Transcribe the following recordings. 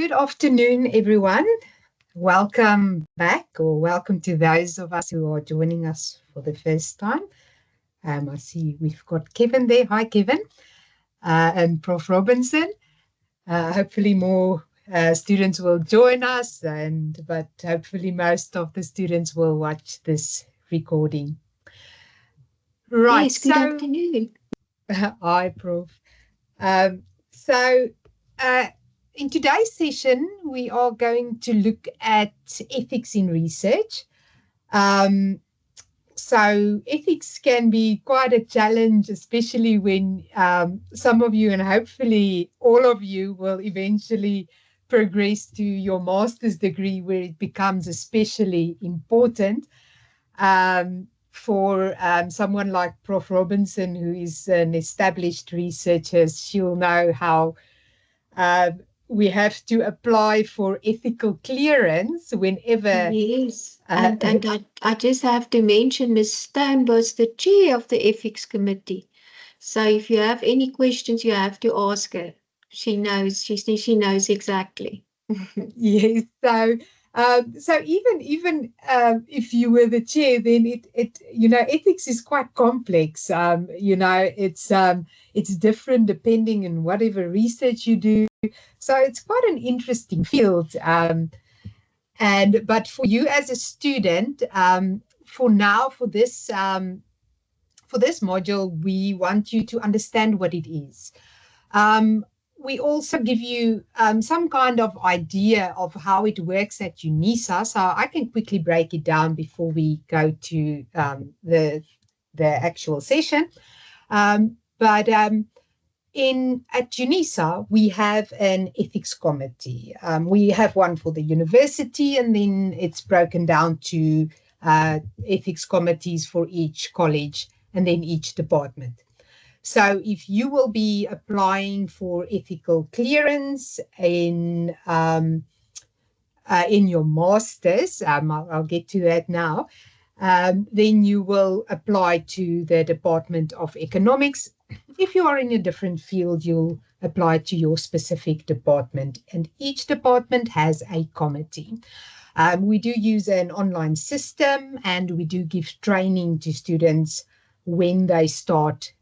Good afternoon, everyone. Welcome back, or welcome to those of us who are joining us for the first time. I see we've got Kevin there. Hi, Kevin, and Prof. Robinson. Hopefully more students will join us, but hopefully most of the students will watch this recording. Right, Yes, good afternoon. Hi, Prof. Um, so, in today's session, we are going to look at ethics in research. Um, so, ethics can be quite a challenge, especially when some of you, and hopefully all of you, will eventually progress to your master's degree, where it becomes especially important. For someone like Prof. Robinson, who is an established researcher, she'll know how we have to apply for ethical clearance whenever. Yes, and I just have to mention Ms. Stone was the chair of the ethics committee. So if you have any questions, you have to ask her. She knows. She knows exactly. Yes, so even if you were the chair, then ethics is quite complex. It's different depending on whatever research you do. So it's quite an interesting field. But for you as a student, for now, for this module, we want you to understand what it is. We also give you some kind of idea of how it works at UNISA. So I can quickly break it down before we go to the actual session. But at UNISA, we have an ethics committee. We have one for the university, and then it's broken down to ethics committees for each college and then each department. So if you will be applying for ethical clearance in your master's, I'll get to that now, then you will apply to the Department of Economics. If you are in a different field, you'll apply to your specific department, and each department has a committee. We do use an online system, and we do give training to students when they start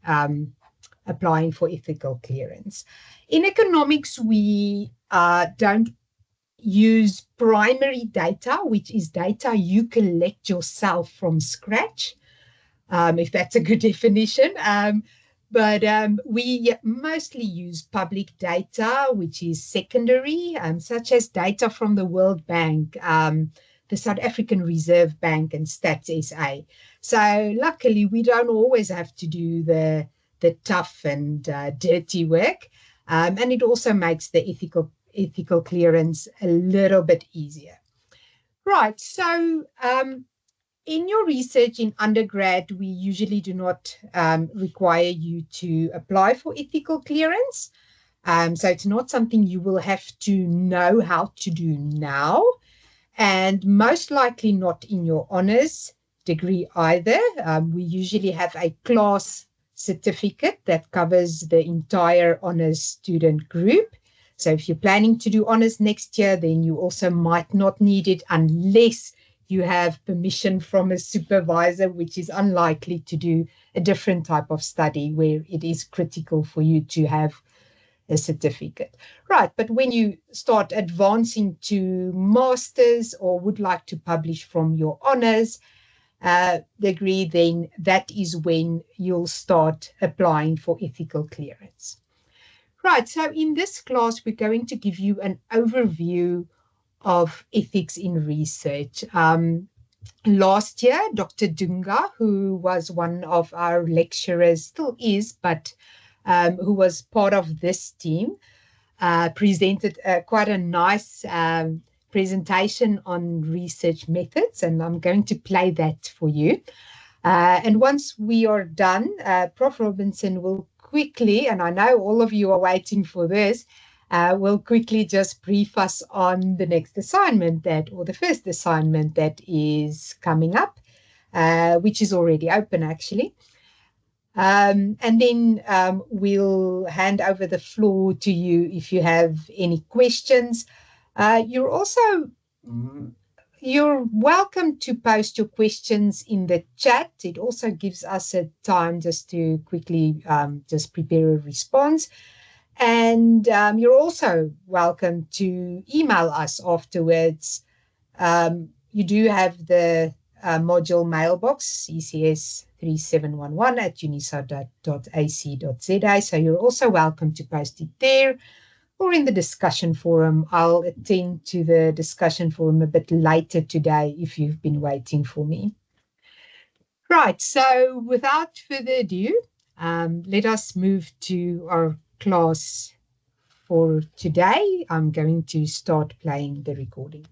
applying for ethical clearance. In economics, we don't use primary data, which is data you collect yourself from scratch, if that's a good definition. But we mostly use public data, which is secondary, such as data from the World Bank, the South African Reserve Bank, and Stats SA. So luckily, we don't always have to do the tough and dirty work. And it also makes the ethical clearance a little bit easier. Right, so in your research in undergrad, we usually do not require you to apply for ethical clearance. So it's not something you will have to know how to do now, and most likely not in your honors degree either. We usually have a class certificate that covers the entire honors student group. So if you're planning to do honors next year, then you also might not need it unless you have permission from a supervisor, which is unlikely to do a different type of study where it is critical for you to have a certificate. Right, but when you start advancing to masters or would like to publish from your honors degree, then that is when you'll start applying for ethical clearance. Right, so in this class, we're going to give you an overview of ethics in research. Last year, Dr. Dunga, who was one of our lecturers, still is, but who was part of this team, presented quite a nice presentation on research methods, and I'm going to play that for you. And once we are done, Prof. Robinson will quickly, and I know all of you are waiting for this, will quickly just brief us on the next assignment or the first assignment that is coming up, which is already open actually. And then we'll hand over the floor to you if you have any questions. You're also you're welcome to post your questions in the chat. It also gives us a time just to quickly just prepare a response. And you're also welcome to email us afterwards. You do have the module mailbox, ccs3711@unisa.ac.za. So you're also welcome to post it there or in the discussion forum. I'll attend to the discussion forum a bit later today if you've been waiting for me. Right, so without further ado, let us move to our class for today. I'm going to start playing the recording.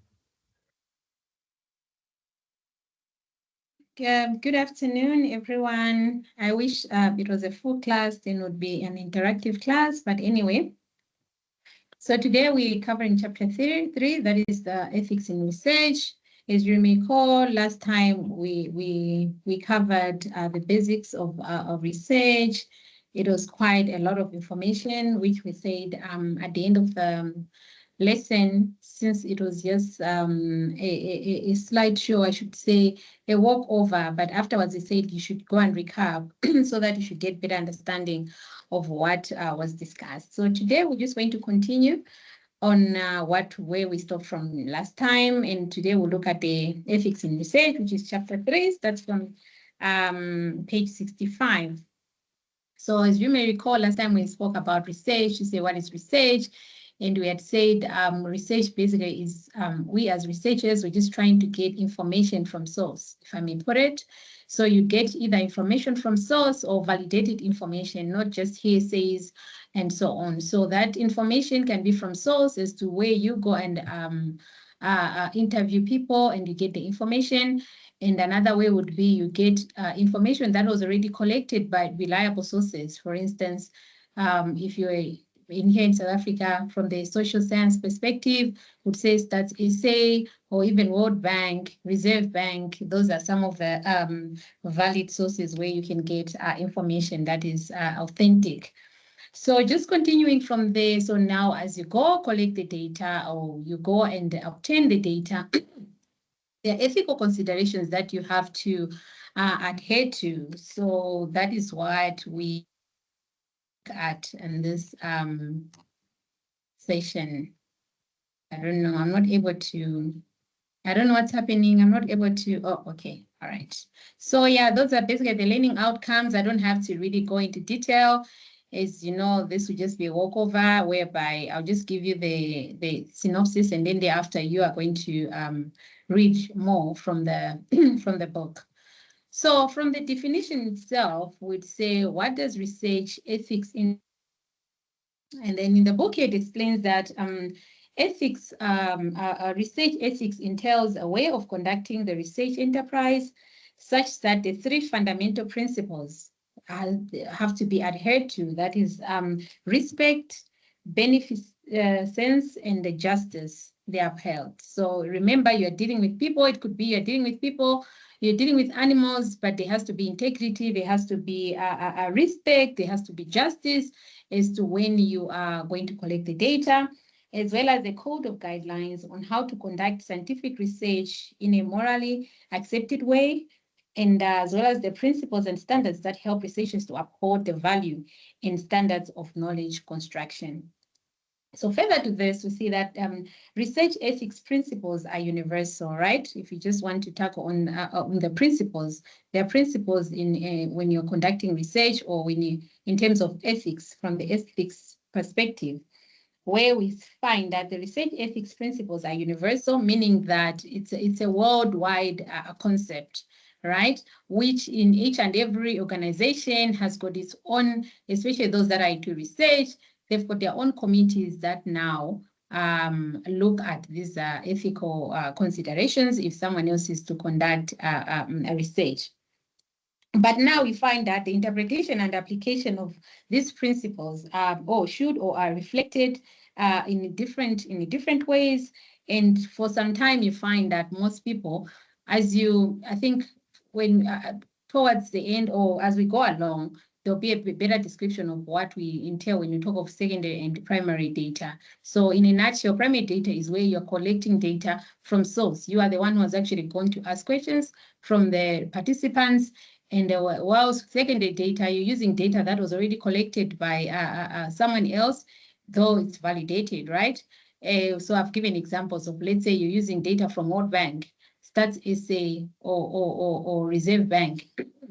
Good afternoon, everyone. I wish it was a full class, then it would be an interactive class, but anyway. So today we're covering chapter 3, that is the ethics in research. As you may recall, last time we covered the basics of research. It was quite a lot of information, which we said at the end of the lesson, since it was just a slideshow, I should say, a walkover, but afterwards they said you should go and recap so that you should get better understanding of what was discussed. So today we're just going to continue on where we stopped from last time, and today we'll look at the ethics in research, which is chapter 3. That's from page 65. So as you may recall, last time we spoke about research. You say, what is research? And we had said research basically is we as researchers, we're just trying to get information from source, if I may put it. So you get either information from source or validated information, not just hearsays and so on. So that information can be from source as to where you go and interview people and you get the information. And another way would be you get information that was already collected by reliable sources. For instance, if you're in here in South Africa, from the social science perspective, would say Stats SA or even World Bank, Reserve Bank. Those are some of the valid sources where you can get information that is authentic. So just continuing from there, so now as you go collect the data or you go and obtain the data, there are ethical considerations that you have to adhere to. So that is what we look at in this session. I don't know, I'm not able to, I don't know what's happening. I'm not able to, oh, okay, all right. So yeah, those are basically the learning outcomes. I don't have to really go into detail. As you know, this will just be a walkover whereby I'll just give you the synopsis, and then thereafter you are going to read more from the from the book. So from the definition itself, we'd say, what does research ethics in? And then in the book, it explains that ethics, research ethics entails a way of conducting the research enterprise such that the 3 fundamental principles have to be adhered to. That is respect, beneficence, and the justice they are upheld. So remember, you're dealing with people. It could be you're dealing with people, you're dealing with animals, but there has to be integrity, there has to be a respect, there has to be justice as to when you are going to collect the data, as well as a code of guidelines on how to conduct scientific research in a morally accepted way, and as well as the principles and standards that help researchers to uphold the value and standards of knowledge construction. So further to this, we see that research ethics principles are universal, right? If you just want to tackle on the principles, there are principles in when you're conducting research or when you, in terms of ethics, from the ethics perspective, where we find that the research ethics principles are universal, meaning that it's a worldwide concept, right? Which in each and every organization has got its own, especially those that are into research, they've got their own committees that now look at these ethical considerations if someone else is to conduct a research. But now we find that the interpretation and application of these principles should or are reflected in different ways. And for some time, you find that most people, I think when towards the end or as we go along, there'll be a better description of what we entail when you talk of secondary and primary data. So in a nutshell, primary data is where you're collecting data from source. You are the one who is actually going to ask questions from the participants. And whilst secondary data, you're using data that was already collected by someone else, though it's validated, right? So I've given examples of, let's say you're using data from World Bank, Stats SA, or Reserve Bank.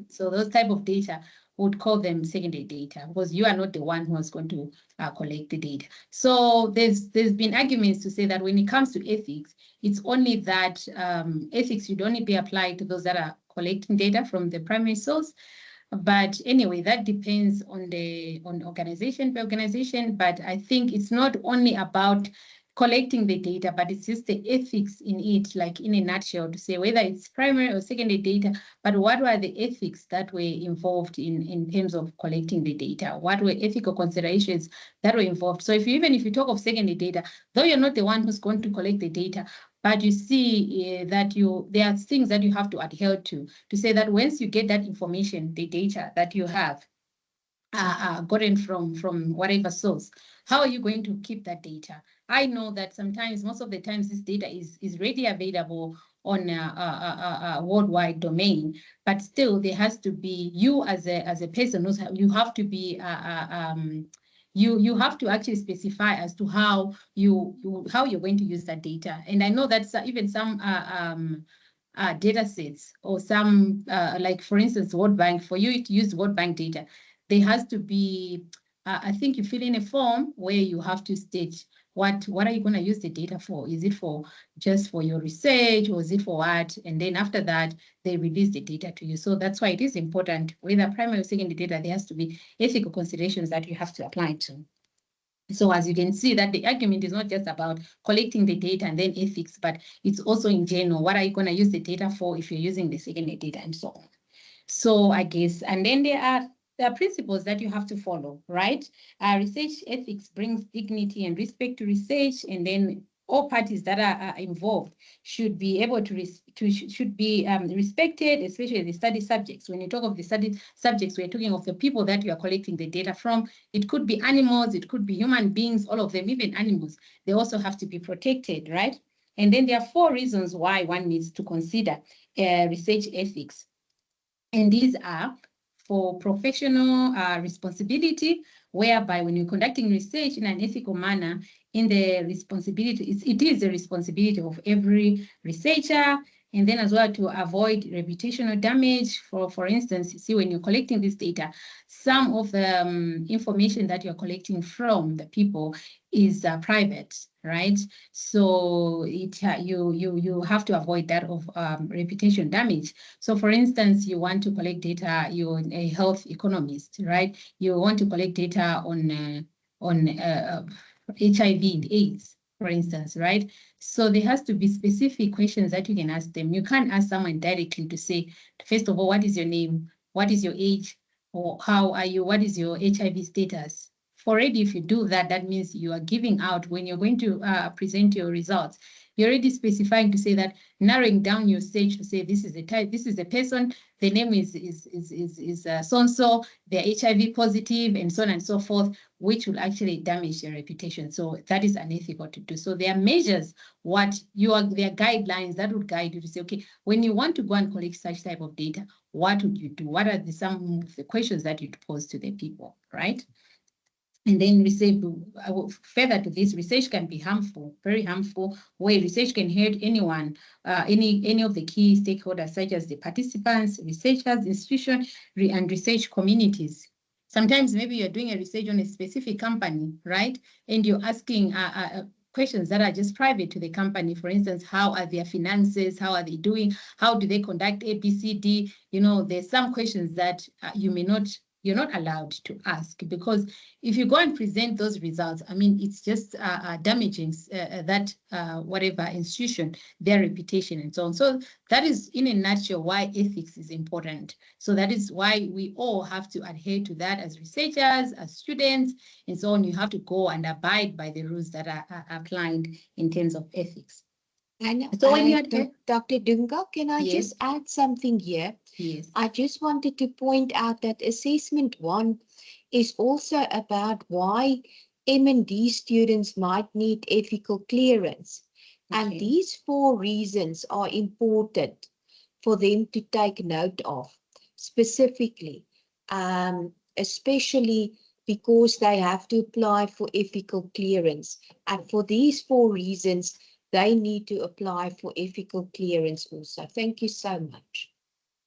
So those type of data would call them secondary data because you are not the one who is going to collect the data. So there's been arguments to say that when it comes to ethics, it's only that ethics should only be applied to those that are collecting data from the primary source. But anyway, that depends on organization by organization. But I think it's not only about collecting the data, but it's just the ethics in it, like in a nutshell, to say whether it's primary or secondary data, but what were the ethics that were involved in terms of collecting the data? What were ethical considerations that were involved? So even if you talk of secondary data, though you're not the one who's going to collect the data, but you see that there are things that you have to adhere to say that once you get that information, the data that you have gotten from whatever source, how are you going to keep that data? I know that sometimes, most of the times, this data is readily available on a worldwide domain, but still there has to be you as a person, you have to be you have to actually specify as to how you're going to use that data. And I know that even some data sets or some like, for instance, World Bank, for you to use World Bank data, there has to be, I think you fill in a form where you have to state what are you going to use the data for? Is it for just for your research, or is it for what? And then after that, they release the data to you. So that's why it is important, whether primary or secondary data, there has to be ethical considerations that you have to apply to. So as you can see, that the argument is not just about collecting the data and then ethics, but it's also in general, what are you going to use the data for if you're using the secondary data and so on. So I guess, and then there are principles that you have to follow, right? Research ethics brings dignity and respect to research, and then all parties that are involved should be able to respected, especially the study subjects. When you talk of the study subjects, we're talking of the people that you are collecting the data from. It could be animals, it could be human beings, all of them, even animals. They also have to be protected, right? And then there are 4 reasons why one needs to consider research ethics. And these are for professional responsibility, whereby when you're conducting research in an ethical manner, in the responsibility, it is the responsibility of every researcher. And then as well, to avoid reputational damage. For instance, you see, when you're collecting this data, some of the information that you're collecting from the people is private, right? So you have to avoid that of reputation damage. So for instance, you want to collect data, you're a health economist, right? You want to collect data on HIV and AIDS, for instance, right? So there has to be specific questions that you can ask them. You can't ask someone directly to say, first of all, what is your name? What is your age? Or how are you? What is your HIV status? Already, if you do that, that means you are giving out, when you're going to present your results, you're already specifying to say that, narrowing down your stage to say this is a type, this is a person, the name is so-and-so, they're HIV positive, and so on and so forth, which will actually damage your reputation. So that is unethical to do. So there are measures, there are guidelines that would guide you to say, okay, when you want to go and collect such type of data, what would you do? What are some of the questions that you'd pose to the people, right? And then further to this, research can be harmful, very harmful, where research can hurt anyone, any of the key stakeholders, such as the participants, researchers, institutions, and research communities. Sometimes maybe you're doing a research on a specific company, right? And you're asking questions that are just private to the company. For instance, how are their finances? How are they doing? How do they conduct ABCD? You know, there's some questions that you're not allowed to ask, because if you go and present those results, I mean, it's just damaging that whatever institution, their reputation and so on. So that is, in a nutshell, why ethics is important. So that is why we all have to adhere to that as researchers, as students, and so on. You have to go and abide by the rules that are applied in terms of ethics. And So when you are Dr. Dunga, can I Yes. just add something here? Yes. I just wanted to point out that assessment 1 is also about why M&D students might need ethical clearance. And Okay. these 4 reasons are important for them to take note of, specifically, especially because they have to apply for ethical clearance. And for these 4 reasons, they need to apply for ethical clearance also. Thank you so much.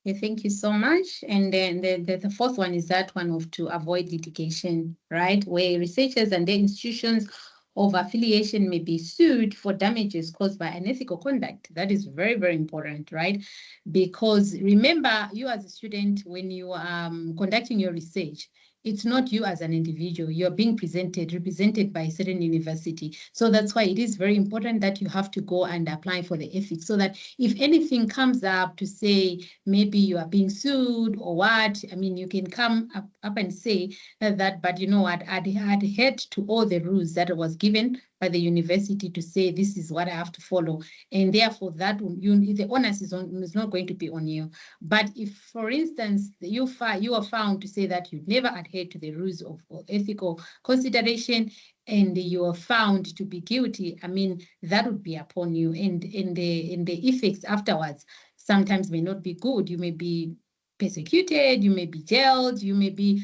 Yeah, thank you so much. And then the fourth one is that one of to avoid litigation, right? Where researchers and their institutions of affiliation may be sued for damages caused by unethical conduct. That is very, very important, right? Because remember, you as a student, when you are conducting your research, it's not you as an individual. You're being represented by a certain university. So that's why it is very important that you have to go and apply for the ethics, so that if anything comes up to say maybe you are being sued or what, I mean, you can come up and say that, but you know what, I'd adhered to all the rules that was given by the university to say this is what I have to follow, and therefore that the onus is not going to be on you. But if, for instance, you are found to say that you never adhered to the rules of ethical consideration, and you are found to be guilty, I mean, that would be upon you, and in the effects afterwards sometimes may not be good. You may be persecuted, you may be jailed, you may be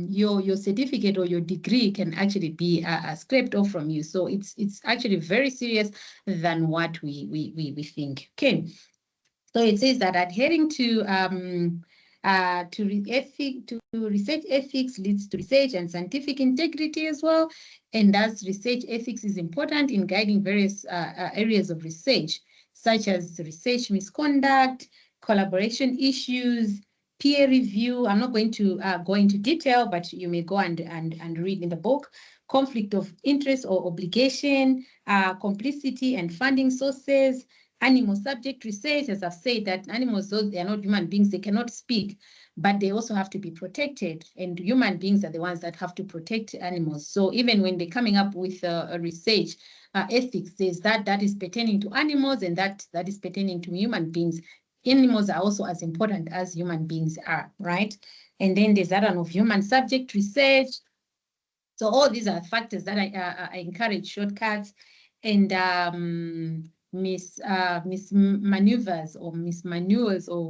your certificate or your degree can actually be scraped off from you. So it's actually very serious than what we think. Okay, so it says that adhering to research ethics leads to research and scientific integrity as well, and thus research ethics is important in guiding various areas of research, such as research misconduct, collaboration issues, peer review. I'm not going to go into detail, but you may go and read in the book. Conflict of interest or obligation, complicity and funding sources, animal subject research. As I've said, that animals, those they are not human beings, they cannot speak, but they also have to be protected, and human beings are the ones that have to protect animals. So even when they're coming up with a research ethics, there's that is pertaining to animals, and that is pertaining to human beings. Animals are also as important as human beings are, right? And then there's that one of human subject research. So all these are factors that I encourage shortcuts and mismaneuvers or mismaneuvers or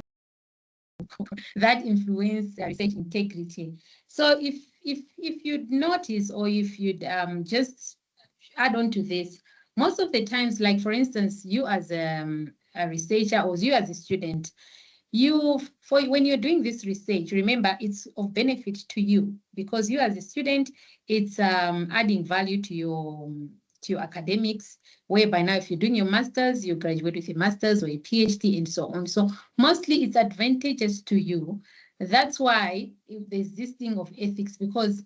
that influence research integrity. So if you'd notice, or if you'd just add on to this, most of the times, like for instance, you as a researcher or you as a student, when you're doing this research, remember it's of benefit to you, because you as a student, it's adding value to your academics, whereby now if you're doing your master's, you graduate with a master's or a PhD and so on. So mostly it's advantageous to you. That's why if there's this thing of ethics, because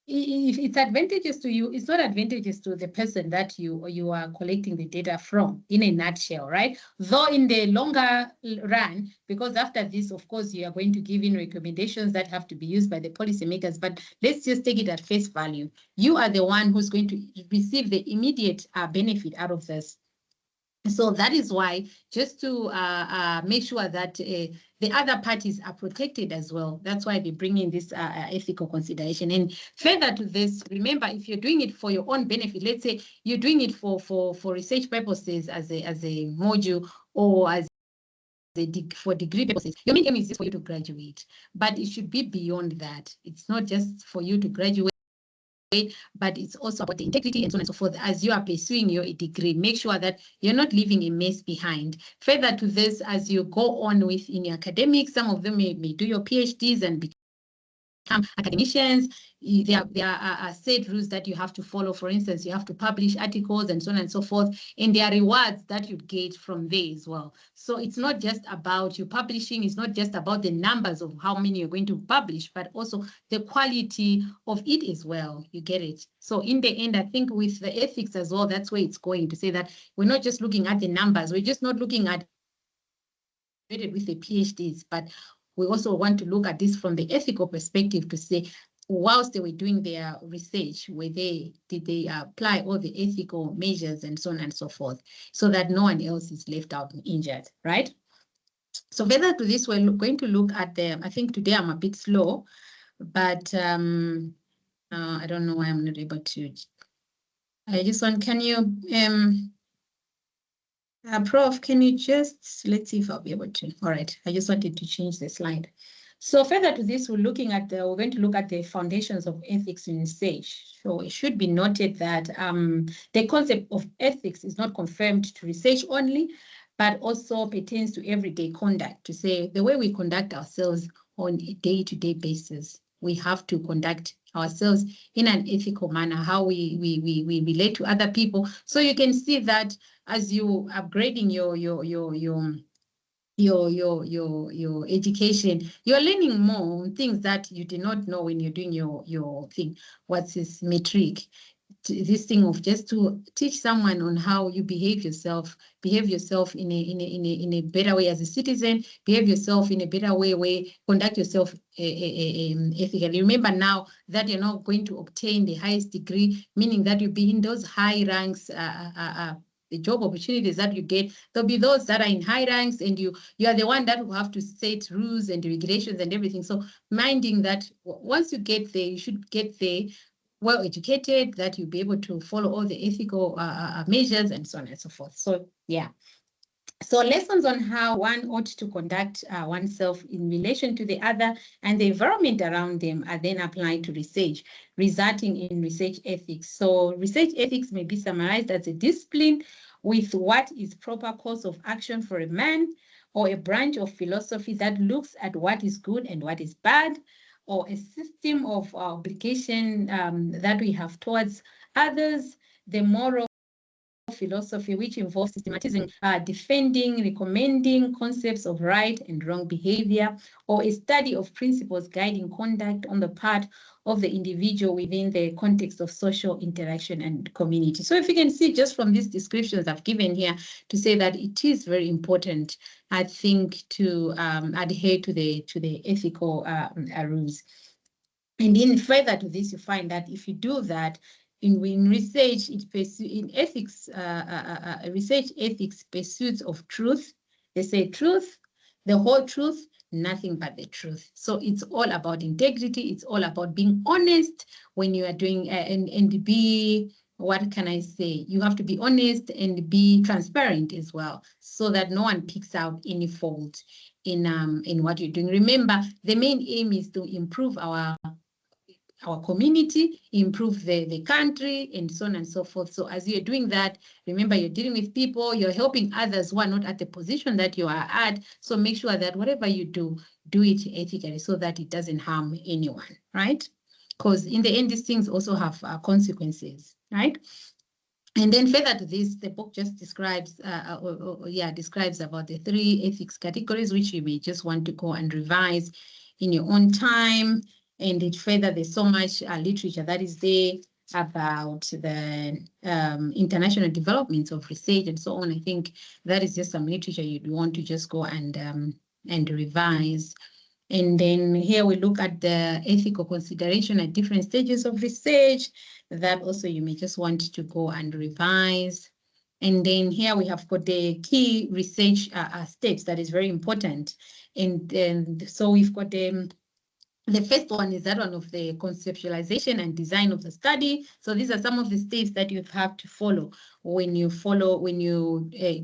if it's advantageous to you, it's not advantageous to the person that you are collecting the data from, in a nutshell, right? Though in the longer run, because after this, of course, you are going to give in recommendations that have to be used by the policymakers, but let's just take it at face value. You are the one who's going to receive the immediate benefit out of this. So that is why, just to make sure that the other parties are protected as well. That's why they bring in this ethical consideration. And further to this, remember, if you're doing it for your own benefit, let's say you're doing it for research purposes as a module, or as for degree purposes, your main aim is just for you to graduate. But it should be beyond that. It's not just for you to graduate, but it's also about the integrity and so on and so forth. As you are pursuing your degree, make sure that you're not leaving a mess behind. Further to this, as you go on with in your academics, some of them may do your PhDs and become academicians. There are set rules that you have to follow. For instance, you have to publish articles and so on and so forth, and there are rewards that you get from there as well. So it's not just about you publishing, it's not just about the numbers of how many you're going to publish, but also the quality of it as well. You get it? So in the end, I think with the ethics as well, that's where it's going to say that we're not just looking at the numbers, we're just not looking at with the PhDs, but we also want to look at this from the ethical perspective to say, whilst they were doing their research, did they apply all the ethical measures and so on and so forth, so that no one else is left out and injured, right? So further to this, we're going to look at I think today I'm a bit slow, but I don't know why I'm not able to. Can you, Prof, can you just, let's see if I'll be able to. All right, I just wanted to change the slide. So further to this, we're going to look at the foundations of ethics in research. So it should be noted that the concept of ethics is not confirmed to research only, but also pertains to everyday conduct, to say the way we conduct ourselves on a day-to-day basis. We have to conduct ourselves in an ethical manner, how we relate to other people. So you can see that as you upgrading your education, you're learning more on things that you did not know when you're doing your thing. What's this metric? This thing of just to teach someone on how you behave yourself in a better way as a citizen, behave yourself in a better way, conduct yourself ethically. Remember now that you're not going to obtain the highest degree, meaning that you'll be in those high ranks, the job opportunities that you get. There'll be those that are in high ranks, and you are the one that will have to set rules and regulations and everything. So minding that once you get there, you should get there well educated, that you'll be able to follow all the ethical measures and so on and so forth. So yeah. So lessons on how one ought to conduct oneself in relation to the other and the environment around them are then applied to research, resulting in research ethics. So research ethics may be summarized as a discipline with what is proper course of action for a man, or a branch of philosophy that looks at what is good and what is bad, or a system of obligation that we have towards others, the moral philosophy, which involves systematizing, defending, recommending concepts of right and wrong behavior, or a study of principles guiding conduct on the part of the individual within the context of social interaction and community. So if you can see just from these descriptions I've given here, to say that it is very important, I think, to adhere to the ethical rules. And then further to this, you find that if you do that, in research, in ethics, research ethics pursuits of truth. They say truth, the whole truth, nothing but the truth. So it's all about integrity. It's all about being honest when you are doing and be, what can I say? You have to be honest and be transparent as well, so that no one picks out any fault in what you're doing. Remember, the main aim is to improve our community, improve the country, and so on and so forth. So as you're doing that, remember, you're dealing with people, you're helping others who are not at the position that you are at. So make sure that whatever you do it ethically, so that it doesn't harm anyone, right? Because in the end, these things also have consequences, right? And then further to this, the book just describes, describes about the 3 ethics categories, which you may just want to go and revise in your own time. And it further, there's so much literature that is there about the international developments of research and so on. I think that is just some literature you'd want to just go and revise. And then here we look at the ethical consideration at different stages of research. That also you may just want to go and revise. And then here we have got the key research steps that is very important. And so we've got the first one is that one of the conceptualization and design of the study. So these are some of the steps that you have to follow when you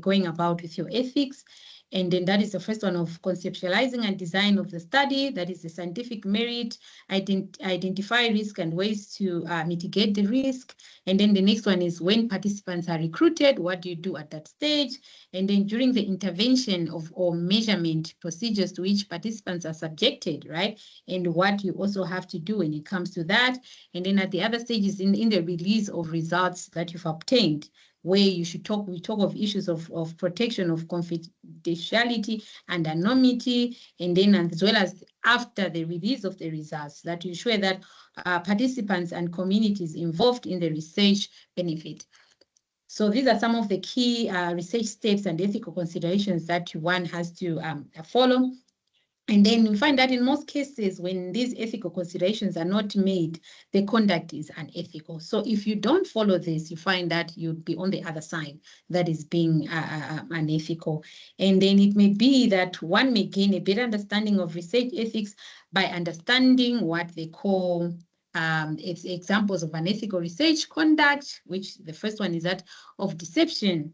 going about with your ethics. And then that is the first one of conceptualizing and design of the study. That is the scientific merit, identify risk and ways to mitigate the risk. And then the next one is when participants are recruited, what do you do at that stage? And then during the intervention or measurement procedures to which participants are subjected, right? And what you also have to do when it comes to that. And then at the other stages in the release of results that you've obtained, where we talk of issues of protection of confidentiality and anonymity, and then as well as after the release of the results, that you ensure that participants and communities involved in the research benefit. So these are some of the key research steps and ethical considerations that one has to follow. And then you find that in most cases, when these ethical considerations are not made, the conduct is unethical. So if you don't follow this, you find that you'd be on the other side that is being unethical. And then it may be that one may gain a better understanding of research ethics by understanding what they call it's examples of unethical research conduct, which the first one is that of deception.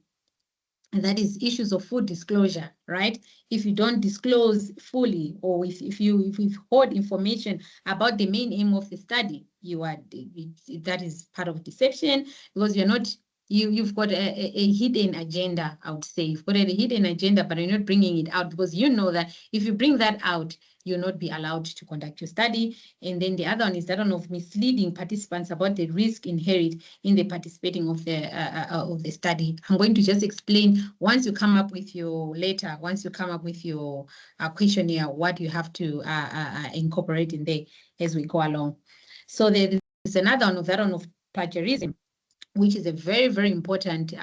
And that is issues of full disclosure, right? If you don't disclose fully, or if you withhold information about the main aim of the study, that is part of deception, because you're not, you've got a hidden agenda, I would say. You've got a hidden agenda, but you're not bringing it out, because you know that if you bring that out, you'll not be allowed to conduct your study. And then the other one is that one of misleading participants about the risk inherent in the participating of the study. I'm going to just explain once you come up with your questionnaire, what you have to incorporate in there as we go along. So there is another one of that one of plagiarism, which is a very, very important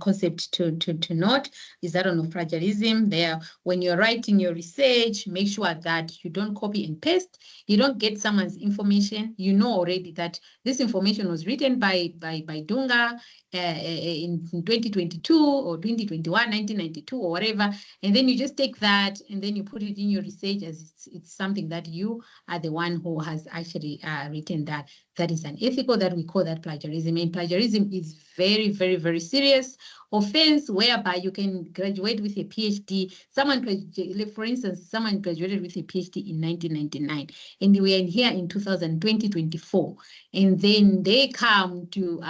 concept to note, is that on plagiarism. There, when you're writing your research, make sure that you don't copy and paste. You don't get someone's information. You know already that this information was written by Dunga in 2022 or 2021, 1992 or whatever, and then you just take that and then you put it in your research as it's something that you are the one who has actually written that. That is unethical, that we call that plagiarism. And plagiarism is very, very, very serious offense, whereby you can graduate with a PhD. For instance, someone graduated with a PhD in 1999, and we are here in 2024, and then they come to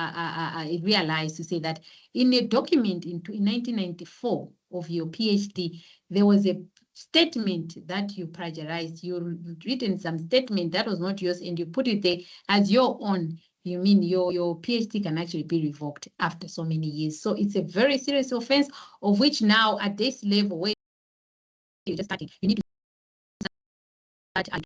realize to say that in a document in 1994 of your PhD, there was a statement that you plagiarized. You've written some statement that was not yours and you put it there as your own. You mean your PhD can actually be revoked after so many years. So it's a very serious offense, of which now at this level where you're just starting, you need to start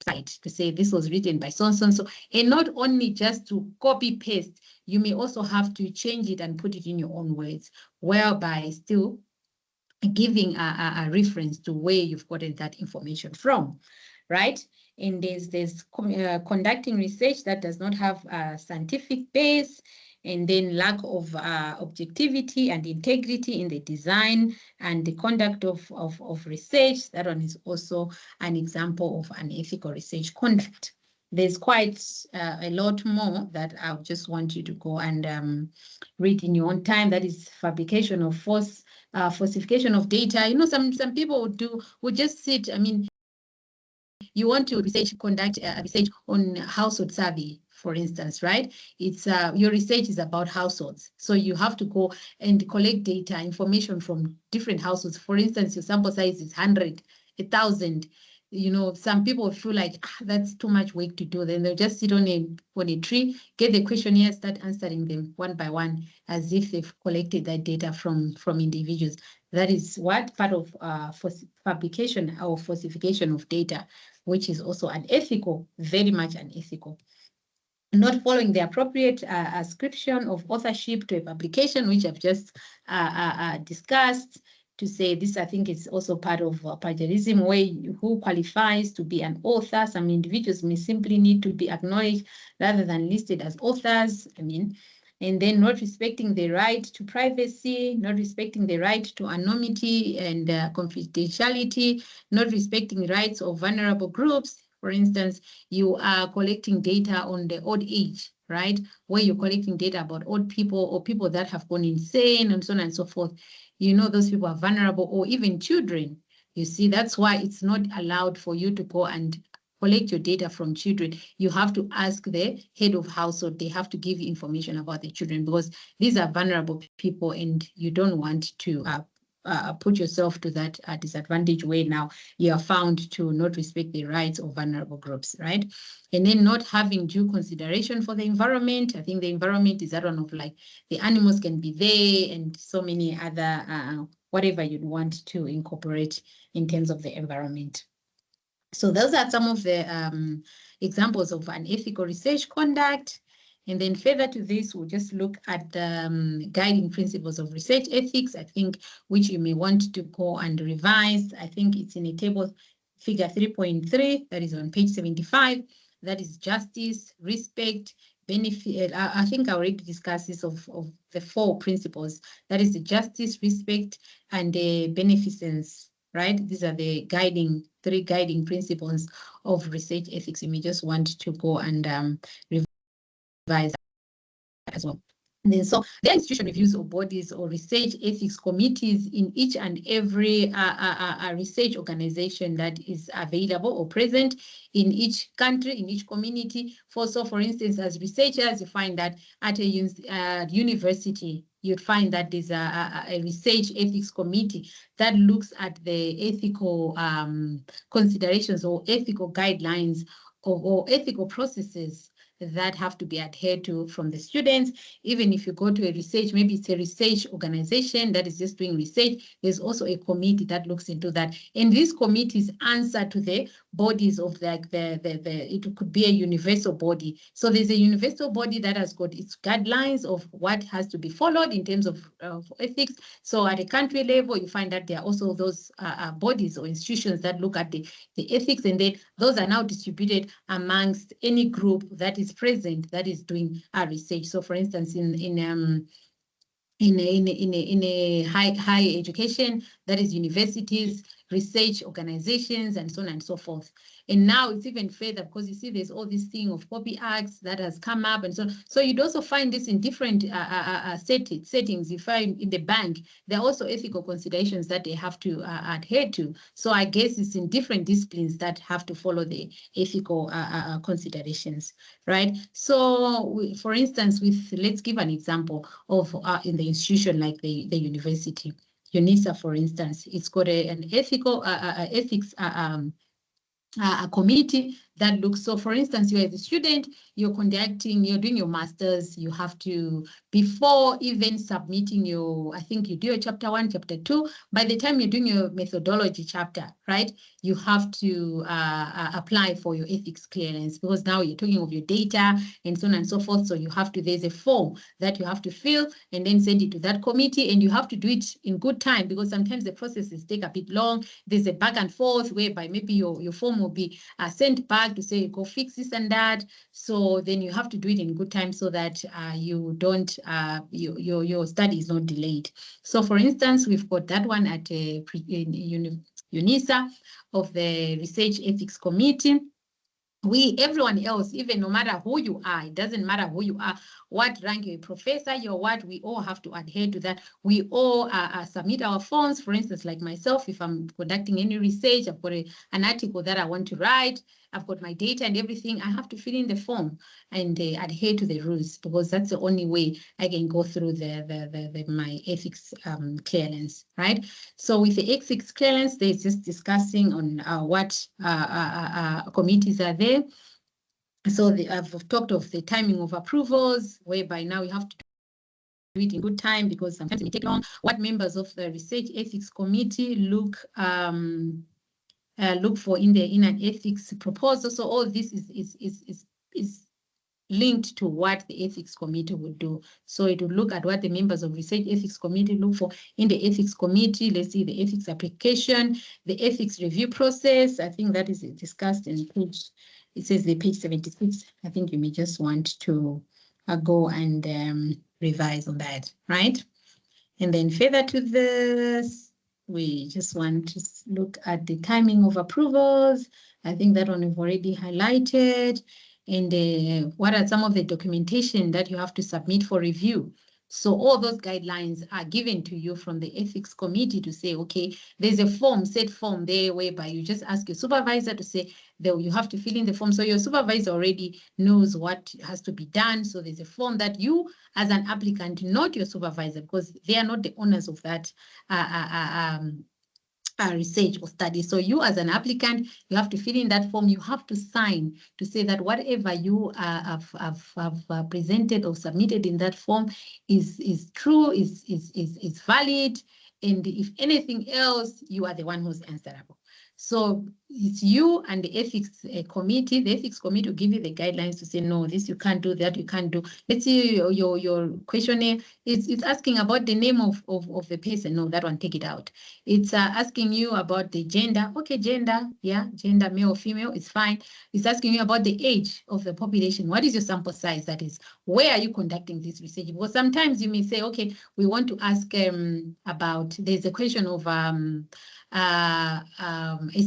site to say this was written by so and so, and not only just to copy paste, you may also have to change it and put it in your own words, whereby still giving a reference to where you've gotten that information from, right? And there's conducting research that does not have a scientific base, and then lack of objectivity and integrity in the design and the conduct of research. That one is also an example of unethical research conduct. There's quite a lot more that I just want you to go and read in your own time. That is fabrication of falsification of data. You know, some people would just sit. I mean, you want to conduct research on household survey, for instance, right? It's your research is about households, so you have to go and collect data, information from different households. For instance, your sample size is 100, 1,000. You know, some people feel like that's too much work to do. Then they'll just sit on a tree, get the questionnaire, start answering them one by one, as if they've collected that data from individuals. That is what part of fabrication or falsification of data, which is also unethical, very much unethical. Not following the appropriate ascription of authorship to a publication, which I've just discussed. To say this, I think it's also part of plagiarism, where who qualifies to be an author. Some individuals may simply need to be acknowledged rather than listed as authors. I mean, and then not respecting the right to privacy, not respecting the right to anonymity and confidentiality, not respecting rights of vulnerable groups. For instance, you are collecting data on the old age, right? Where you're collecting data about old people or people that have gone insane and so on and so forth. You know, those people are vulnerable, or even children. You see, that's why it's not allowed for you to go and collect your data from children. You have to ask the head of household. They have to give you information about the children, because these are vulnerable people and you don't want to put yourself to that disadvantage where now you are found to not respect the rights of vulnerable groups, right? And then not having due consideration for the environment. I think the environment is that one of like the animals can be there and so many other whatever you'd want to incorporate in terms of the environment. So those are some of the examples of unethical research conduct. And then further to this, we'll just look at guiding principles of research ethics, I think, which you may want to go and revise. I think it's in a table, figure 3.3, that is on page 75. That is justice, respect, benefit. I think I already discussed this of the 4 principles. That is the justice, respect, and the beneficence, right? These are the 3 guiding principles of research ethics. You may just want to go and revise as well. And then, so the institution reviews of bodies or research ethics committees in each and every research organization that is available or present in each country, in each community. For instance, as researchers, you find that at a university, you'd find that there's a research ethics committee that looks at the ethical considerations or ethical guidelines or ethical processes that have to be adhered to from the students. Even if you go to a research, maybe it's a research organization that is just doing research, there's also a committee that looks into that. And these committees answer to the bodies of it could be a universal body. So there's a universal body that has got its guidelines of what has to be followed in terms of ethics. So at a country level, you find that there are also those bodies or institutions that look at the ethics, and then those are now distributed amongst any group that is present that is doing research. So for instance, in a high education, that is universities, research organizations, and so on and so forth. And now it's even further because you see there's all this thing of POPI Acts that has come up and so on. So you'd also find this in different settings. You find in the bank, there are also ethical considerations that they have to adhere to. So I guess it's in different disciplines that have to follow the ethical considerations, right? So for instance, let's give an example of in the institution like the university. UNISA, for instance, it's got an ethical ethics committee that looks. So for instance, you as a student, you're doing your master's, you have to, before even submitting I think you do your chapter 1, chapter 2, by the time you're doing your methodology chapter, right, you have to apply for your ethics clearance, because now you're talking of your data and so on and so forth. So you have to, there's a form that you have to fill and then send it to that committee, and you have to do it in good time, because sometimes the processes take a bit long. There's a back and forth whereby maybe your form will be sent back to say, go fix this and that. So then you have to do it in good time so that you don't, your study is not delayed. So for instance, we've got that one at UNISA of the Research Ethics Committee. Everyone else, even no matter who you are, it doesn't matter who you are, what rank you're a professor, you're what, we all have to adhere to that. We all submit our forms. For instance, like myself, if I'm conducting any research, I've got an article that I want to write, I've got my data and everything, I have to fill in the form and adhere to the rules, because that's the only way I can go through my ethics clearance, right? So with the ethics clearance, they're just discussing on what committees are there. So I've talked of the timing of approvals, whereby now you have to do it in good time, because sometimes it may take long. What members of the Research Ethics Committee look for in an ethics proposal. So all this is linked to what the ethics committee would do. So it would look at what the members of Research Ethics Committee look for in the ethics committee. Let's see the ethics application, the ethics review process. I think that is discussed in it says the page 76. I think you may just want to go and revise on that, right? And then further to this, we just want to look at the timing of approvals. I think that one we've already highlighted. And what are some of the documentation that you have to submit for review? So all those guidelines are given to you from the ethics committee to say, okay, there's a set form there whereby you just ask your supervisor to say, you have to fill in the form. So your supervisor already knows what has to be done. So there's a form that you as an applicant, not your supervisor, because they are not the owners of that research or study. So you as an applicant, you have to fill in that form. You have to sign to say that whatever you have presented or submitted in that form is true, is valid. And if anything else, you are the one who's answerable. So it's you and the ethics committee. The ethics committee will give you the guidelines to say, no, this you can't do, that you can't do. Let's say your questionnaire, it's asking about the name of the person. No, that one, take it out. It's asking you about the gender. Okay, gender, yeah, gender, male or female, it's fine. It's asking you about the age of the population. What is your sample size? That is, where are you conducting this research? Because sometimes you may say, okay, we want to ask about, there's a question of a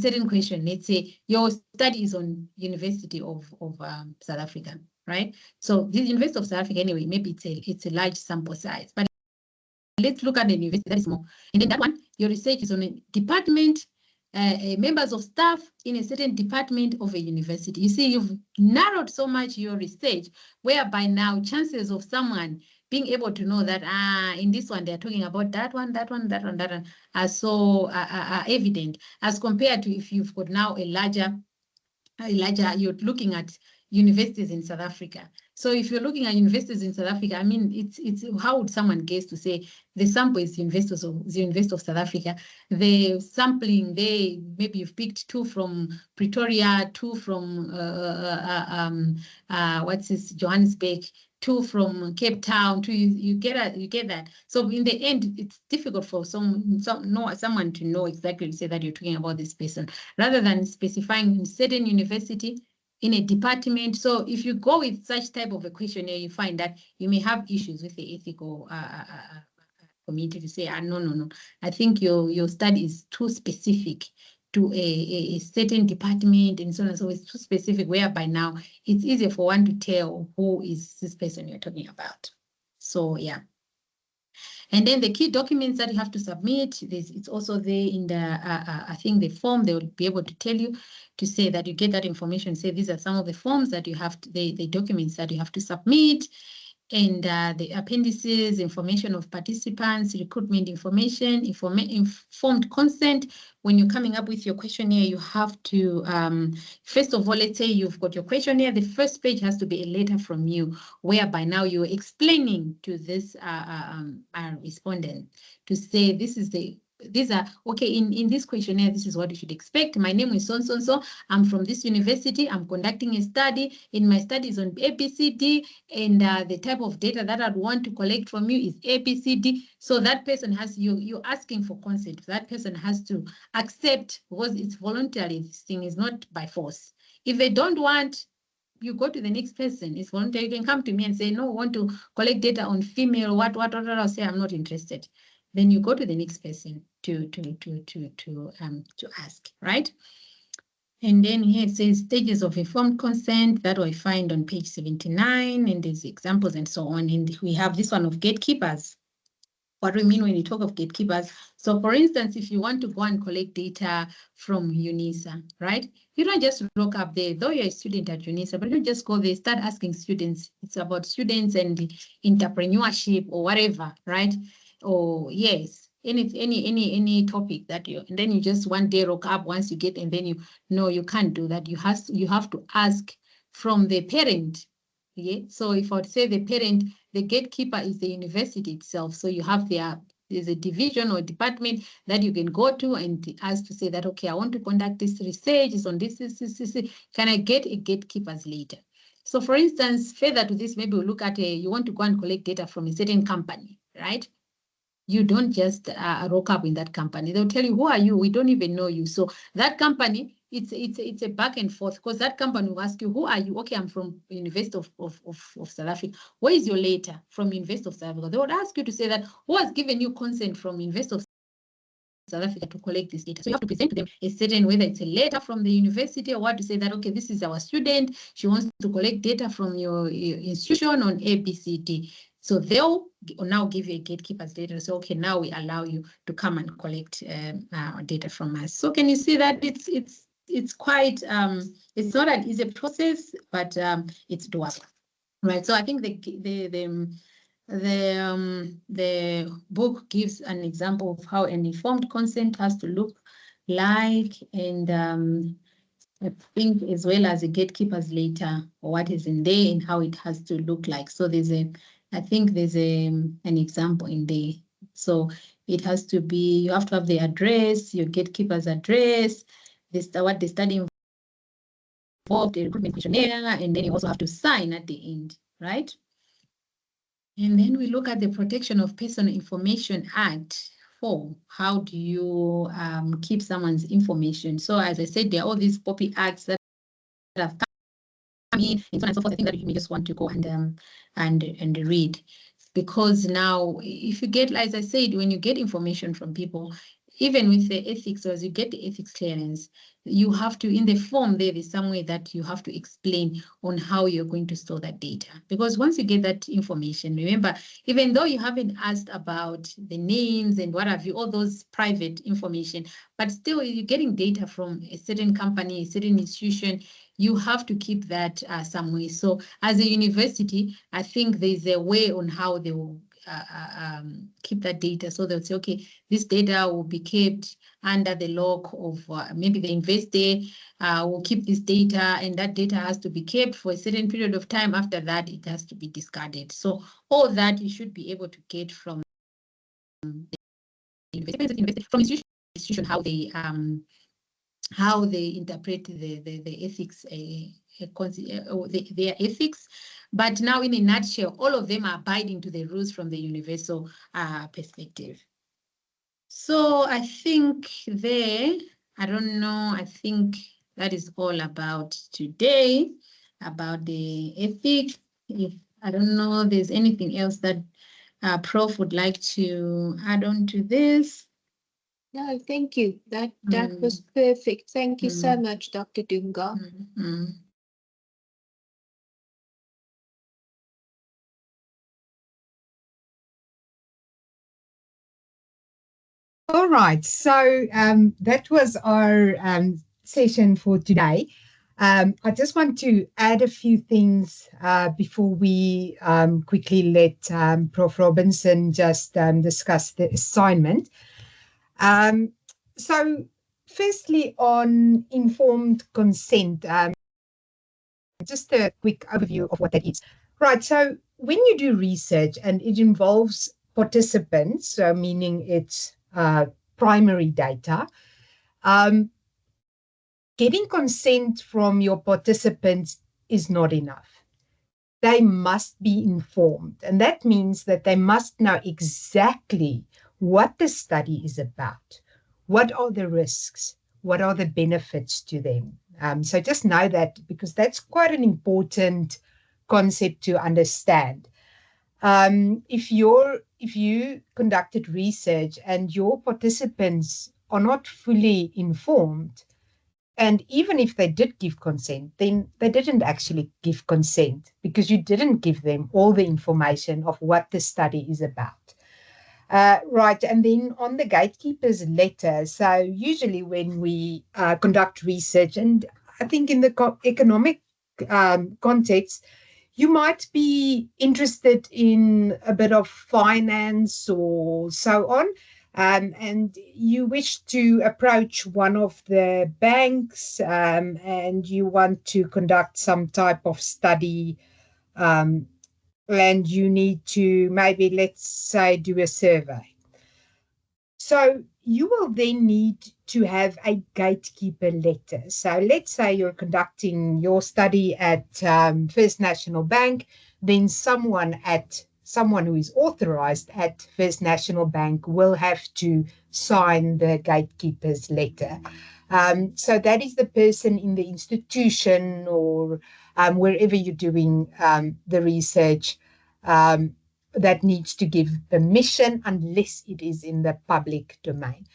certain question. Let's say your study is on University of South Africa, right? So the University of South Africa, anyway, maybe it's a large sample size, but let's look at the university that is small. And then that one, your research is on a department, members of staff in a certain department of a university. You see, you've narrowed so much your research, whereby now chances of someone being able to know that in this one they're talking about that one are so are evident, as compared to if you've got now a larger, you're looking at universities in South Africa. So if you're looking at universities in South Africa, I mean, it's how would someone guess to say the sample is the University of South Africa? The sampling, maybe you've picked 2 from Pretoria, 2 from Johannesburg, 2 from Cape Town. You get that. So in the end, it's difficult for someone to know exactly, to say that you're talking about this person, rather than specifying in certain university, in a department. So if you go with such type of a questionnaire, you find that you may have issues with the ethical committee to say, no, I think your study is too specific to a certain department and so on. So it's too specific, whereby now it's easier for one to tell who is this person you're talking about. So yeah. And then the key documents that you have to submit, it's also there in the, I think the form, they will be able to tell you, to say that you get that information, say these are some of the forms that you have, the documents that you have to submit, and the appendices, information of participants, recruitment information, informed consent. When you're coming up with your questionnaire, you have to, first of all, let's say you've got your questionnaire, the first page has to be a letter from you, whereby now you're explaining to this respondent to say, these are, okay, in this questionnaire, this is what you should expect. My name is so. I'm from this university. I'm conducting a study. In my studies on ABCD, and the type of data that I'd want to collect from you is ABCD. So that person has, you're asking for consent. That person has to accept, because it's voluntary. This thing is not by force. If they don't want, you go to the next person. It's voluntary. You can come to me and say, no, I want to collect data on female, what, I'll say, I'm not interested. Then you go to the next person to ask, right? And then here it says stages of informed consent, that I find on page 79, and there's examples and so on. And we have this one of gatekeepers. What we mean when you talk of gatekeepers. So for instance, if you want to go and collect data from UNISA, right? You don't just look up there, though you're a student at UNISA, but you just go there, start asking students. It's about students and entrepreneurship or whatever, right? Or yes, any topic that and then you just one day rock up once you get, and then you can't do that. You have to ask from the parent. Yeah. So if I would say the parent, the gatekeeper is the university itself. So you have there's a division or department that you can go to and ask to say that, okay, I want to conduct this research, is on this. Can I get a gatekeepers later? So for instance, further to this, maybe we'll look at you want to go and collect data from a certain company, right? You don't just rock up in that company. They'll tell you, who are you? We don't even know you. So that company, it's a back and forth, because that company will ask you, who are you? Okay, I'm from University of South Africa. Where is your letter from University of South Africa? They would ask you to say that, who has given you consent from University of South Africa to collect this data? So you have to present to them a certain, whether it's a letter from the university or what, to say that, okay, this is our student. She wants to collect data from your institution on ABCD. So they'll now give you a gatekeeper's data. So, okay, now we allow you to come and collect data from us. So can you see that it's quite, it's not an easy process, but it's doable, right? So I think the book gives an example of how an informed consent has to look like, and I think as well as a gatekeeper's letter, or what is in there and how it has to look like. So I think there's an example in there. So it has to be, you have to have the address, your gatekeeper's address, what the study involved, a recruitment questionnaire, and then you also have to sign at the end, right? And then we look at the Protection of Personal Information Act. How do you keep someone's information? So as I said, there are all these POPI acts that have come in, and so on and so forth. I think that you may just want to go and read, because now if you get, as I said, when you get information from people, even with the ethics, or as you get the ethics clearance, you have to, in the form there's some way that you have to explain on how you're going to store that data. Because once you get that information, remember, even though you haven't asked about the names and what have you, all those private information, but still you're getting data from a certain company, a certain institution, you have to keep that some way. So as a university, I think there's a way on how they will keep that data. So they'll say, okay, this data will be kept under the lock of maybe the investor will keep this data, and that data has to be kept for a certain period of time. After that, it has to be discarded. So all that you should be able to get from the university, from institution, how they interpret the ethics, their ethics. But now, in a nutshell, all of them are abiding to the rules from the universal perspective. So I think I don't know, I think that is all about today, about the ethics. If I don't know, there's anything else that Prof would like to add on to this. No, thank you. That was perfect. Thank you so much, Dr. Dunga. All right, so that was our session for today. I just want to add a few things before we quickly let Prof. Robinson just discuss the assignment. So firstly, on informed consent, just a quick overview of what that is. Right, so when you do research and it involves participants, so meaning it's primary data, getting consent from your participants is not enough. They must be informed, and that means that they must know exactly what the study is about. What are the risks? What are the benefits to them? So just know that, because that's quite an important concept to understand. If you conducted research and your participants are not fully informed, and even if they did give consent, then they didn't actually give consent, because you didn't give them all the information of what the study is about. Right, and then on the gatekeeper's letter, so usually when we conduct research, and I think in the economic context, you might be interested in a bit of finance or so on, and you wish to approach one of the banks, and you want to conduct some type of study, and you need to maybe, let's say, do a survey. So you will then need to have a gatekeeper letter. So let's say you're conducting your study at First National Bank, then someone who is authorized at First National Bank will have to sign the gatekeeper's letter. So that is the person in the institution or wherever you're doing the research that needs to give permission, unless it is in the public domain.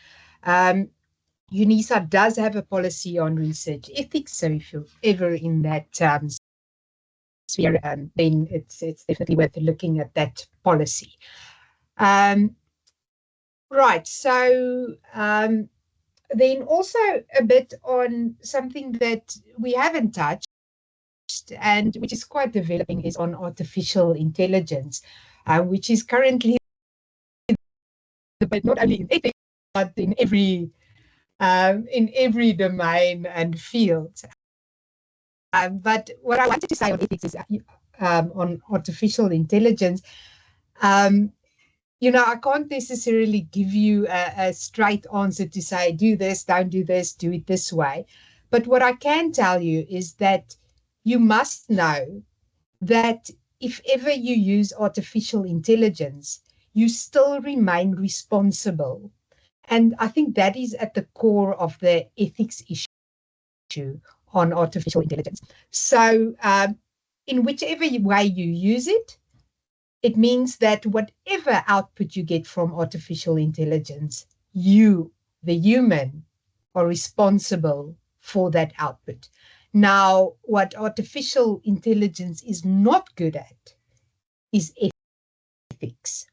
UNISA does have a policy on research ethics, so if you're ever in that sphere, then it's definitely worth looking at that policy. Right, so then also a bit on something that we haven't touched, and which is quite developing, is on artificial intelligence, which is currently, but not only in ethics, but in every domain and field. But what I wanted to say on ethics is on artificial intelligence. I can't necessarily give you a straight answer to say, do this, don't do this, do it this way. But what I can tell you is that you must know that if ever you use artificial intelligence, you still remain responsible. And I think that is at the core of the ethics issue on artificial intelligence. So, in whichever way you use it, it means that whatever output you get from artificial intelligence, you, the human, are responsible for that output. Now, what artificial intelligence is not good at is ethics.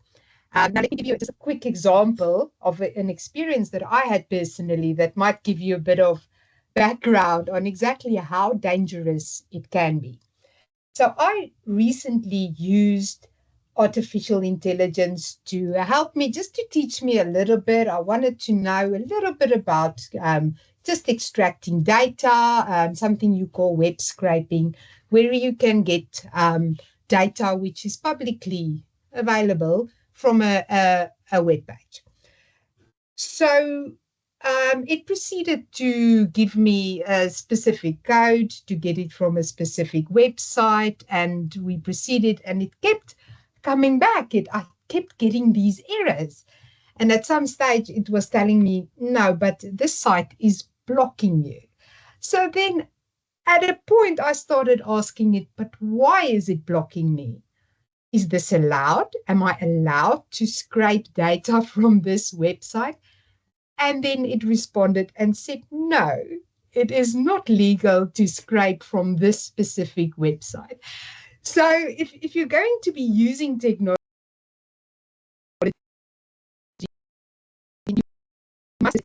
Now, let me give you just a quick example of an experience that I had personally that might give you a bit of background on exactly how dangerous it can be. So I recently used artificial intelligence to help me, just to teach me a little bit. I wanted to know a little bit about just extracting data, something you call web scraping, where you can get data which is publicly available from a web page. So it proceeded to give me a specific code to get it from a specific website, and we proceeded, and it kept coming back. I kept getting these errors, and at some stage it was telling me, no, but this site is blocking you. So then at a point I started asking it, but why is it blocking me? Is this allowed? Am I allowed to scrape data from this website? And then it responded and said, no, it is not legal to scrape from this specific website. So if you're going to be using technology, you must,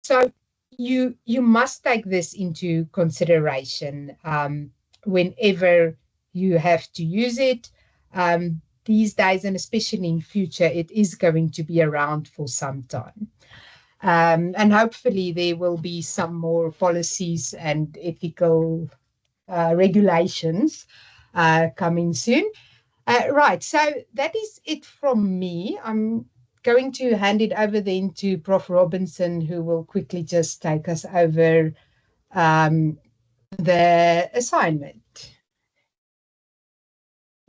so you must take this into consideration whenever you have to use it. These days, and especially in future, it is going to be around for some time. And hopefully there will be some more policies and ethical regulations coming soon. Right, so that is it from me. I'm going to hand it over then to Prof. Robinson, who will quickly just take us over the assignment.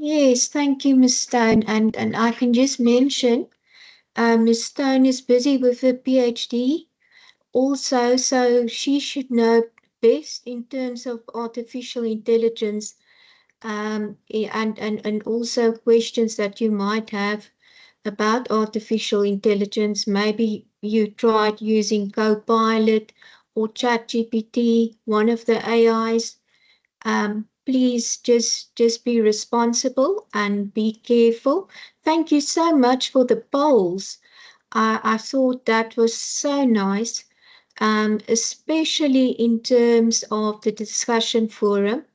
Yes, thank you, Ms. Stone. And I can just mention, Ms. Stone is busy with her PhD also, so she should know best in terms of artificial intelligence, and also questions that you might have about artificial intelligence. Maybe you tried using Copilot or ChatGPT, one of the AIs. Please just be responsible and be careful. Thank you so much for the polls. I thought that was so nice, especially in terms of the discussion forum.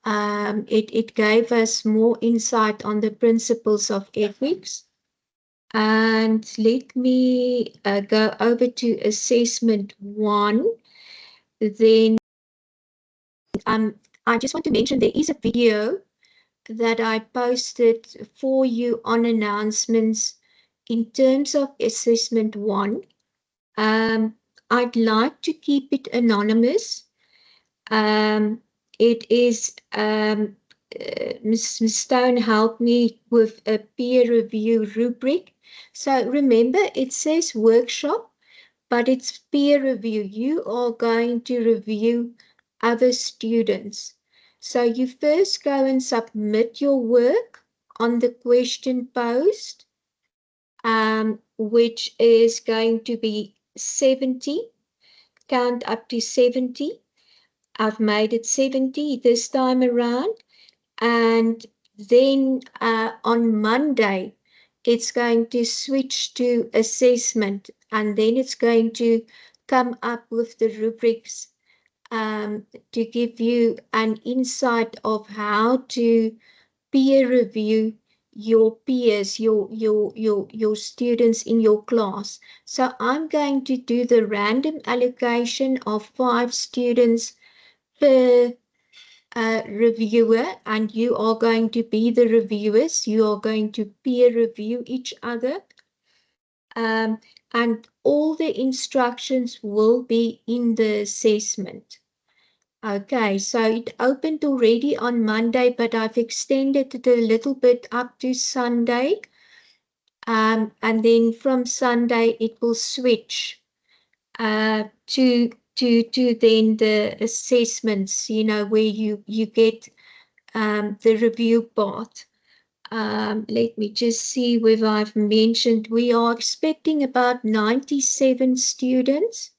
It gave us more insight on the principles of ethics. And let me go over to assessment 1. Then I just want to mention there is a video that I posted for you on announcements in terms of assessment 1. I'd like to keep it anonymous. It is Ms. Stone helped me with a peer review rubric. So remember, it says workshop, but it's peer review. You are going to review other students. So you first go and submit your work on the question post, which is going to be 70, count up to 70. I've made it 70 this time around. And then on Monday, it's going to switch to assessment, and then it's going to come up with the rubrics to give you an insight of how to peer review your peers, your students in your class. So I'm going to do the random allocation of 5 students per reviewer, and you are going to be the reviewers. You are going to peer review each other. And all the instructions will be in the assessment. Okay, so it opened already on Monday, but I've extended it a little bit up to Sunday. And then from Sunday, it will switch to then the assessments, where you get the review part. Let me just see whether I've mentioned, we are expecting about 97 students.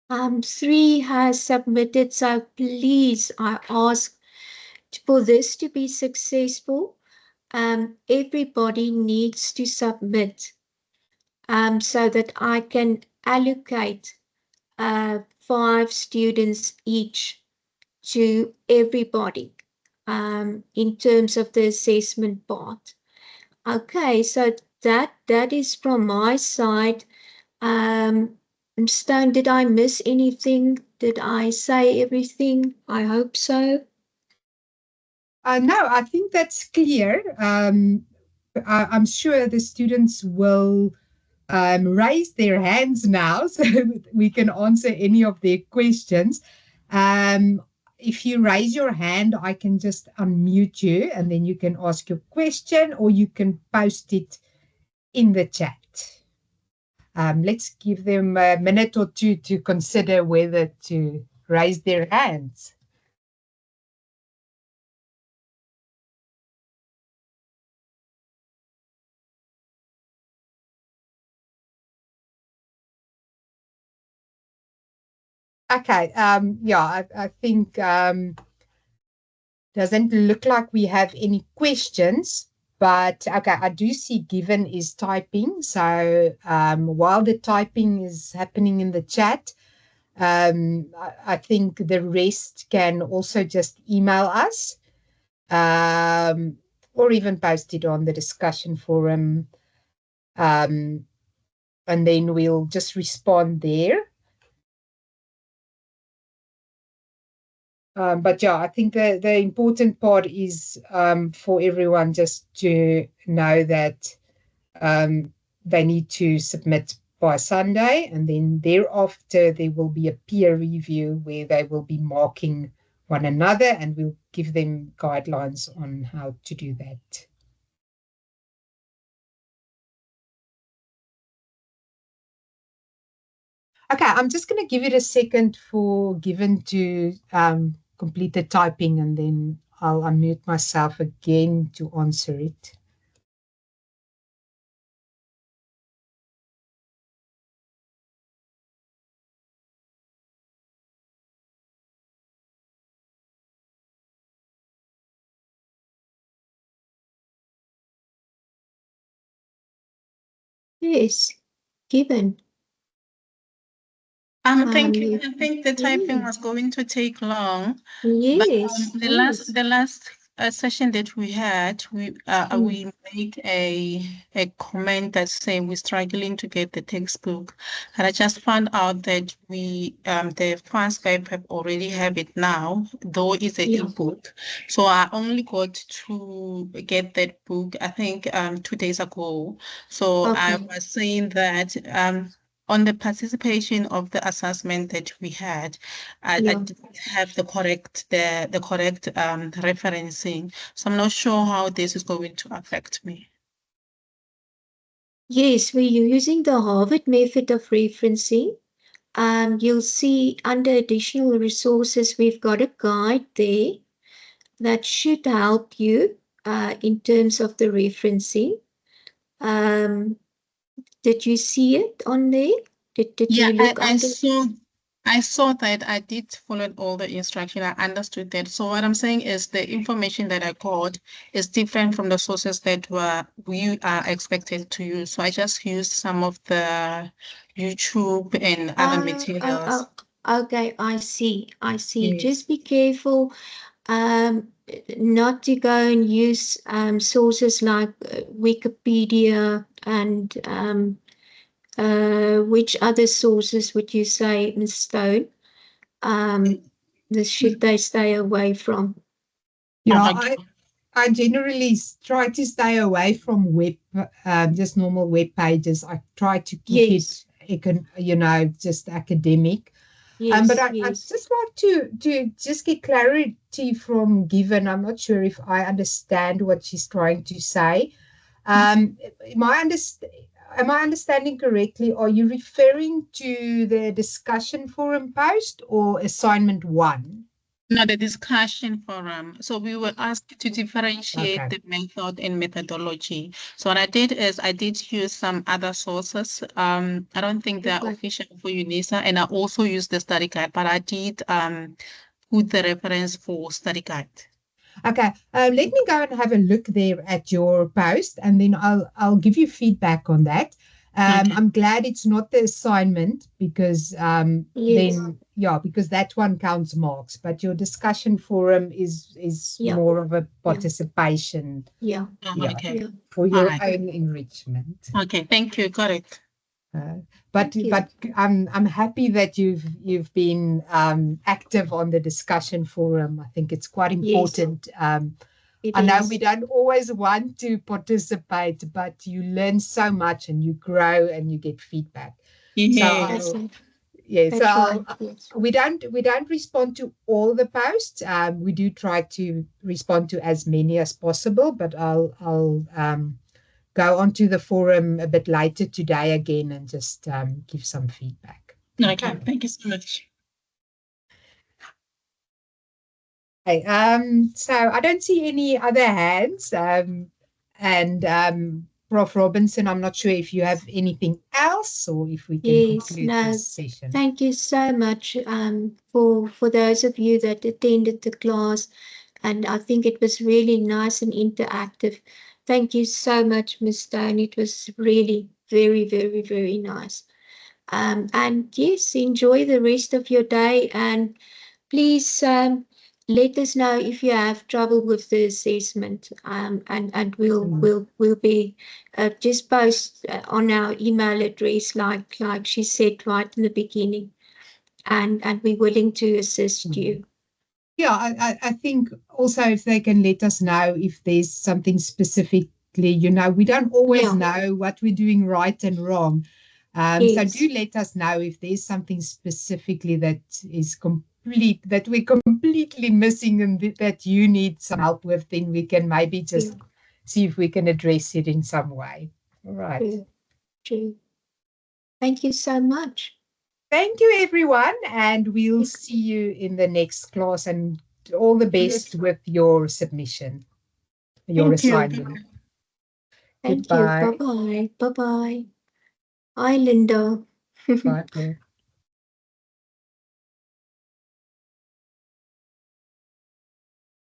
3 has submitted, so please, I ask for this to be successful. Everybody needs to submit so that I can allocate 5 students each to everybody in terms of the assessment part. Okay, so that is from my side. Stone, did I miss anything? Did I say everything? I hope so. No, I think that's clear. I'm sure the students will raise their hands now so we can answer any of their questions. If you raise your hand, I can just unmute you and then you can ask your question or you can post it in the chat. Let's give them a minute or two to consider whether to raise their hands. Okay, yeah, I think doesn't look like we have any questions, but okay, I do see Given is typing. So while the typing is happening in the chat, I think the rest can also just email us or even post it on the discussion forum, and then we'll just respond there. But yeah, I think the important part is for everyone just to know that they need to submit by Sunday, and then thereafter there will be a peer review where they will be marking one another, and we'll give them guidelines on how to do that. Okay, I'm just going to give it a second for Given to complete the typing, and then I'll unmute myself again to answer it. Yes, Given. Thank you. I think the typing was going to take long. Yes. But, the last session that we had, we made a comment that saying we're struggling to get the textbook, and I just found out that we the Fanscape have already have it now, though it's an ebook. So I only got to get that book, I think 2 days ago. So I was saying that on the participation of the assessment that we had, I didn't have the correct referencing. So I'm not sure how this is going to affect me. Yes, we're using the Harvard method of referencing. You'll see under additional resources, we've got a guide there that should help you in terms of the referencing. Did you see it on there? Did you look under? I saw that. I did follow all the instruction. I understood that. So what I'm saying is the information that I got is different from the sources that we are expected to use. So I just used some of the YouTube and other materials. Okay, I see. Yes. Just be careful not to go and use sources like Wikipedia and which other sources would you say, Ms. Stone? This should they stay away from. Yeah, Okay. I generally try to stay away from just normal web pages. I try to keep Yes, it, just academic. But yes, I yes. just like to just get clarity from Given. I'm not sure if I understand what she's trying to say. Am I understanding correctly? Are you referring to the discussion forum post or assignment 1? No, the discussion forum. So we were asked to differentiate Okay. the method and methodology. So what I did is I did use some other sources. I don't think they're Okay. official for UNISA, and I also used the study guide, but I did put the reference for study guide. Okay, let me go and have a look there at your post, and then I'll give you feedback on that. Okay. I'm glad it's not the assignment because Yes. because that one counts marks, but your discussion forum is Yeah. more of a participation, Yeah. yeah, Okay. Yeah. for your Alright. own enrichment. Okay. Thank you. Got it. But Thank you. I'm happy that you've been active on the discussion forum. I think it's quite important. It I know is. we don't always want to participate, but you learn so much and you grow and you get feedback. Yeah. That's it. So That's right. Yes. we don't respond to all the posts. We do try to respond to as many as possible, but I'll go onto the forum a bit later today again and just give some feedback. Okay. Thank you so much. Okay, so I don't see any other hands. Prof. Robinson, I'm not sure if you have anything else or if we can Yes. conclude No. this session. Thank you so much for those of you that attended the class, and I think it was really nice and interactive. Thank you so much, Ms. Stone. It was really very, very, very nice. And yes, enjoy the rest of your day, and please let us know if you have trouble with the assessment, and we'll be just post on our email address like she said right in the beginning, and we're willing to assist you. Yeah, I think also if they can let us know if there's something specifically, we don't always know what we're doing right and wrong. So do let us know if there's something specifically that is that we're completely missing and that you need some help with, then we can maybe just see if we can address it in some way. All right. True. Thank you so much. Thank you, everyone, and we'll see you in the next class, and all the best with your submission, your assignment. Thank Goodbye. you. Bye-bye. Bye-bye. Hi, Linda. Bye.